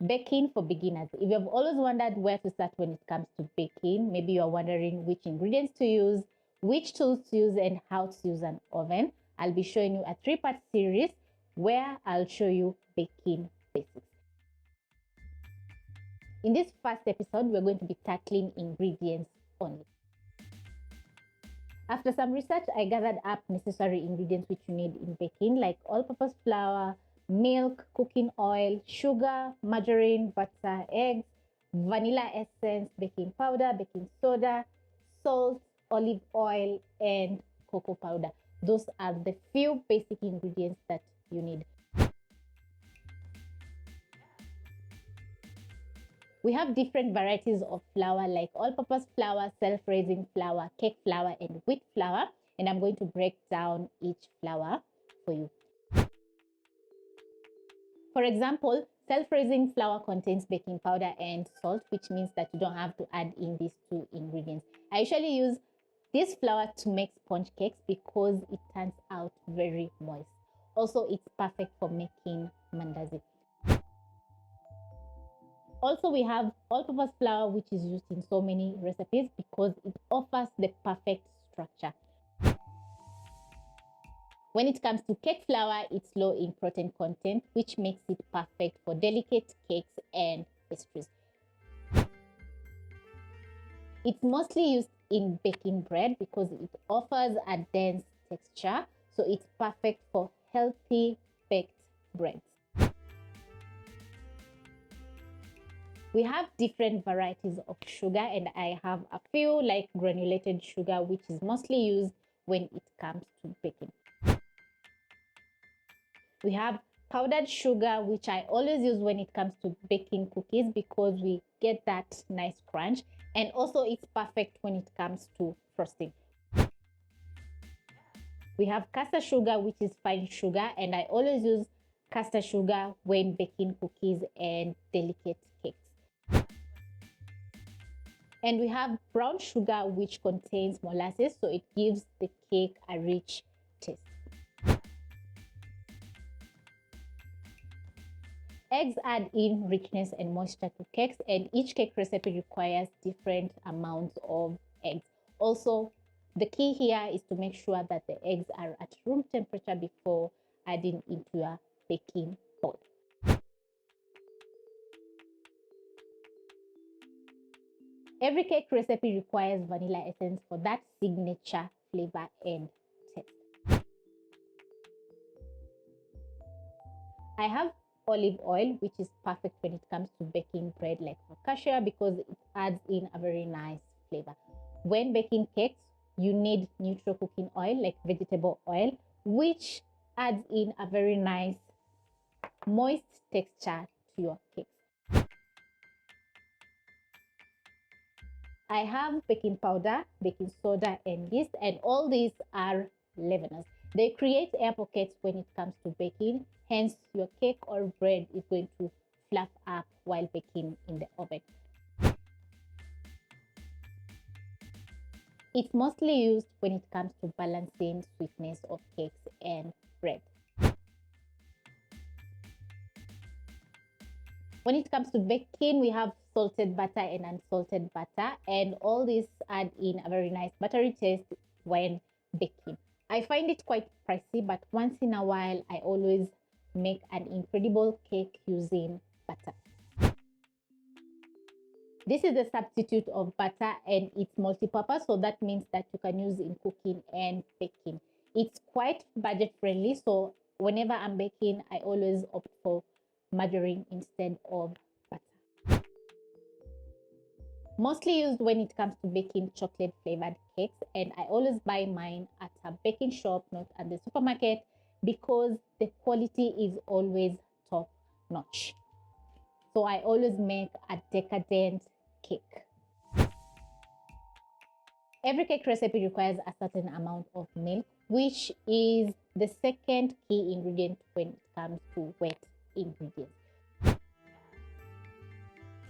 Baking for beginners. If you've always wondered where to start when it comes to baking, maybe you're wondering which ingredients to use, which tools to use, and how to use an oven, I'll be showing you a 3-part series where I'll show you baking basics. In this first episode, we're going to be tackling ingredients only. After some research, I gathered up necessary ingredients which you need in baking, like all-purpose flour, milk, cooking oil, sugar, margarine, butter, eggs, vanilla essence, baking powder, baking soda, salt, olive oil, and cocoa powder. Those are the few basic ingredients that you need. We have different varieties of flour, like all-purpose flour, self-raising flour, cake flour, and wheat flour. And I'm going to break down each flour for you. For example, self-raising flour contains baking powder and salt, which means that you don't have to add in these 2 ingredients. I usually use this flour to make sponge cakes because it turns out very moist. Also, it's perfect for making mandazi. Also, we have all-purpose flour, which is used in so many recipes because it offers the perfect structure. When it comes to cake flour, it's low in protein content, which makes it perfect for delicate cakes and pastries. It's mostly used in baking bread because it offers a dense texture, so it's perfect for healthy baked breads. We have different varieties of sugar, and I have a few, like granulated sugar, which is mostly used when it comes to baking. We have powdered sugar, which I always use when it comes to baking cookies because we get that nice crunch, and also it's perfect when it comes to frosting. We have caster sugar, which is fine sugar, and I always use caster sugar when baking cookies and delicate cakes. And we have brown sugar, which contains molasses, so it gives the cake a rich taste. Eggs add in richness and moisture to cakes, and each cake recipe requires different amounts of eggs. Also, the key here is to make sure that the eggs are at room temperature before adding into your baking bowl. Every cake recipe requires vanilla essence for that signature flavor and taste. I have olive oil, which is perfect when it comes to baking bread like focaccia because it adds in a very nice flavor. When baking cakes, you need neutral cooking oil like vegetable oil, which adds in a very nice moist texture to your cakes. I have baking powder, baking soda, and yeast, and all these are leaveners. They create air pockets when it comes to baking, hence your cake or bread is going to fluff up while baking in the oven. It's mostly used when it comes to balancing sweetness of cakes and bread. When it comes to baking, we have salted butter and unsalted butter, and all these add in a very nice buttery taste when baking. I find it quite pricey, but once in a while, I always make an incredible cake using butter. This is a substitute of butter and it's multi-purpose, so that means that you can use in cooking and baking. It's quite budget friendly, so whenever I'm baking, I always opt for margarine instead of butter. Mostly used when it comes to baking chocolate flavored cakes, and I always buy mine at a baking shop, not at the supermarket, because the quality is always top notch. So I always make a decadent cake. Every cake recipe requires a certain amount of milk, which is the second key ingredient when it comes to wet ingredients.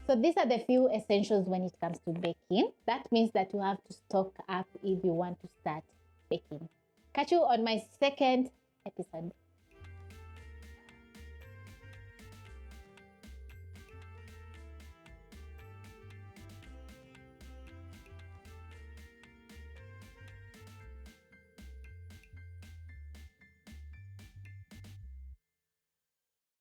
So these are the few essentials when it comes to baking. That means that you have to stock up if you want to start baking. Catch you on my second episode.